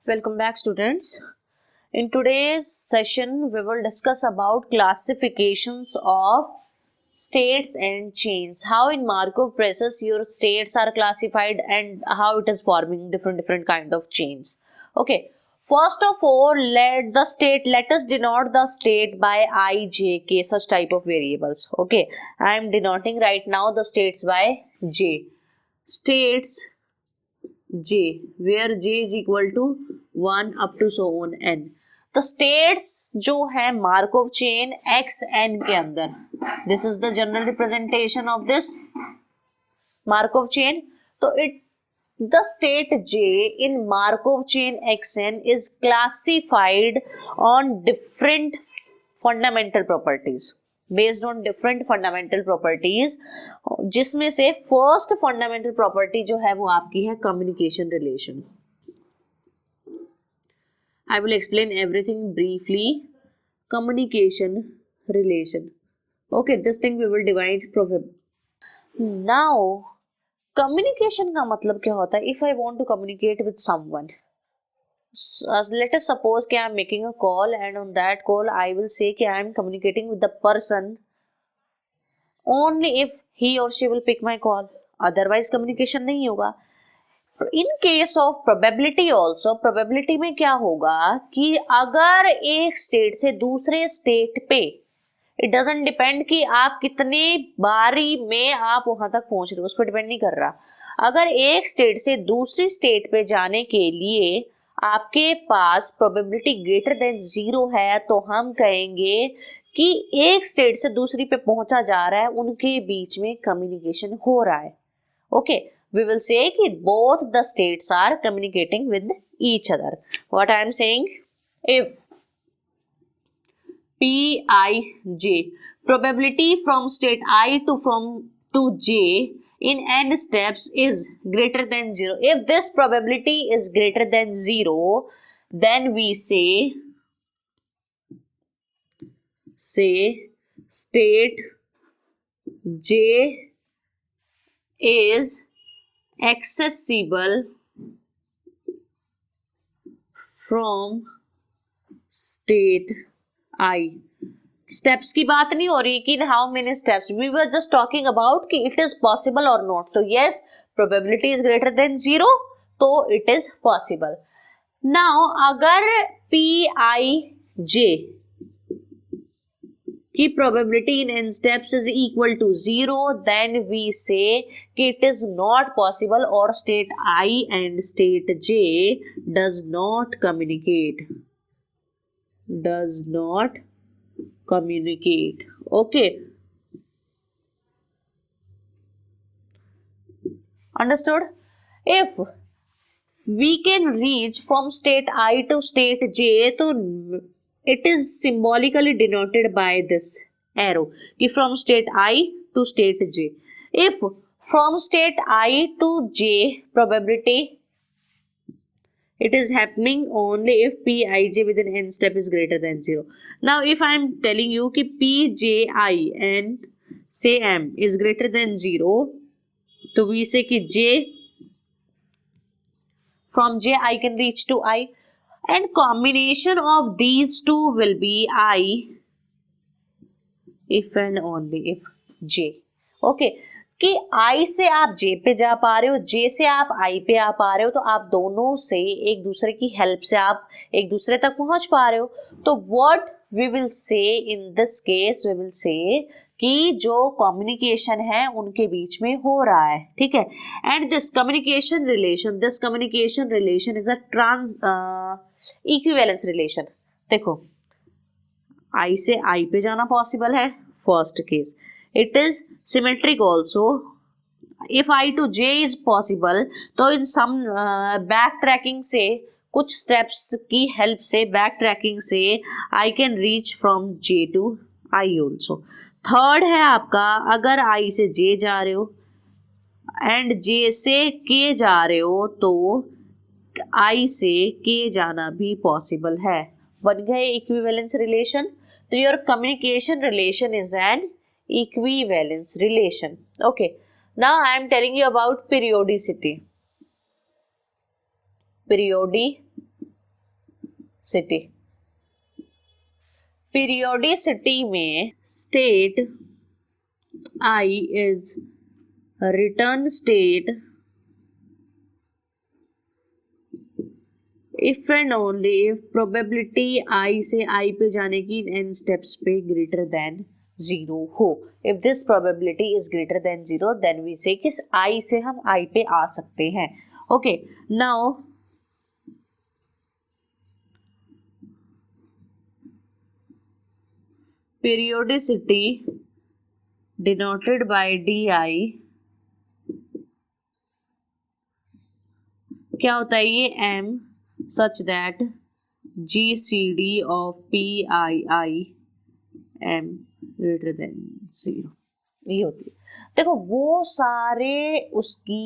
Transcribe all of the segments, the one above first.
Welcome back, students. In today's session, we will discuss about classifications of states and chains. How in Markov process your states are classified and how it is forming different kind of chains. Okay. First of all, let us denote the state by I, J, K, such type of variables. Okay. I am denoting right now the states by J. States J, where J is equal to 1 up to so on n. तो states जो है Markov chain x n के अंदर, this is the general representation of this Markov chain. तो the state J in Markov chain xn is classified on different fundamental properties. Based on different fundamental properties, जिसमें से first fundamental property जो है वो आपकी है communication relation. I will explain everything briefly. Communication relation. Okay, this thing we will divide now. Communication का मतलब क्या होता है? If I want to communicate with someone, let us suppose कि I am making a call and on that call I will say कि I am communicating with the person only if he or she will pick my call, otherwise communication नहीं होगा. In case of probability also, probability में क्या होगा कि अगर एक state से दूसरे स्टेट पे, इट डजंट डिपेंड कि आप कितने बारी में आप वहां तक पहुंच रहे हो, उस पर डिपेंड नहीं कर रहा. अगर एक स्टेट से दूसरी स्टेट पे जाने के लिए आपके पास प्रोबेबिलिटी ग्रेटर देन 0 है, तो हम कहेंगे कि एक स्टेट से दूसरी पे पहुंचा जा रहा है, उनके बीच में कम्युनिकेशन हो रहा है. ओके, वी विल से कि both the states are communicating with each other. What I am saying, if Pij, probability from state I to J in n steps is greater than 0. If this probability is greater than 0, then we say state J is accessible from state I. Steps की बात नहीं हो रही कि how many steps, we were just talking about कि it is possible और not. तो yes, probability is greater than 0, तो इट इज पॉसिबल. नाउ अगर Pij की probability in n steps is equal to 0, then we say कि it is not possible और state I and state J does not communicate. Okay, understood? If we can reach from state I to state J, तो it is symbolically denoted by this arrow कि from state I to state J. If from state I to J probability, it is happening only if Pij within n step is greater than 0. Now if I am telling you कि Pji and say m is greater than 0, तो we say कि J, from J I can reach to I, and combination of these two will be I if and only if J. Okay, कि I से आप J पे जा पा रहे हो, J से आप I पे आ पा रहे हो, तो आप दोनों से एक दूसरे की हेल्प से आप एक दूसरे तक पहुंच पा रहे हो. तो what we will say in this case, we will say कि जो कम्युनिकेशन है उनके बीच में हो रहा है. ठीक है, and this communication relation is a trans equivalence relation. देखो, I से I पे जाना पॉसिबल है, first case. It is symmetric also. If I to J is possible, तो इन some backtracking से, कुछ steps की help से, backtracking से I can reach from J to I also. Third है आपका, अगर I से J जा रहे हो and J से K जा रहे हो, तो I से K जाना भी possible है. बन गए equivalence relation. तो your communication relation is an equivalence relation. Okay, now I am telling you about periodicity. City. Periodicity में state I is return state if and only if probability I से I पे जाने की n steps पे greater than 0 हो। If this probability is greater than 0 then we say किस आई से हम आई पे आ सकते हैं। Okay, now periodicity denoted by di क्या होता है ये m such that GCD of PII m greater than 0 ये होती है। देखो वो सारे उसकी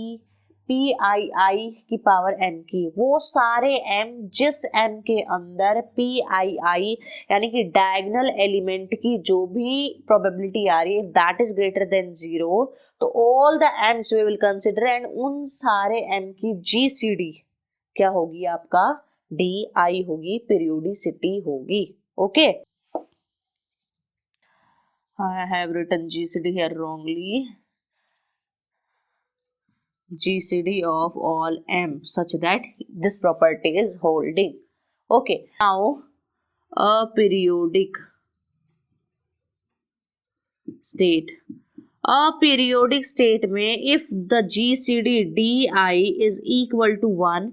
PII की पावर m की, वो सारे m जिस m के अंदर PII यानी कि डायगोनल एलिमेंट की जो भी प्रोबेबिलिटी आ रही है दैट इज ग्रेटर देन 0, तो all the m's we will consider and उन सारे m की GCD क्या होगी आपका DI होगी, पीरियोडिसिटी होगी। Okay, I have written GCD here wrongly. GCD of all m such that this property is holding. Okay, now a periodic state. A periodic state में if the GCD DI is equal to 1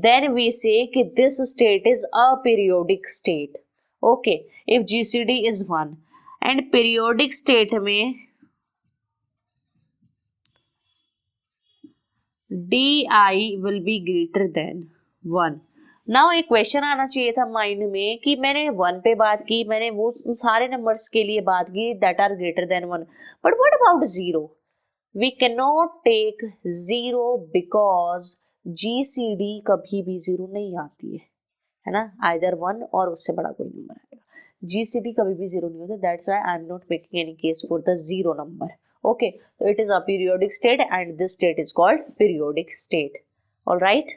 then we say कि this state is a periodic state. Okay, if GCD is 1 and periodic state में DI will be greater than 1. Now एक question आना चाहिए था mind में कि मैंने 1 पे बात की, मैंने वो सारे नंबर्स के लिए बात की that are greater than 1, but what about 0? We can not take 0 बिकॉज GCD कभी भी 0 नहीं आती है ना, आइदर 1 और उससे बड़ा कोई नंबर आएगा। GCD कभी भी 0 नहीं होता, that's why I am not making any case for the 0 number. Okay, so it is a periodic state and this state is called periodic state. All right.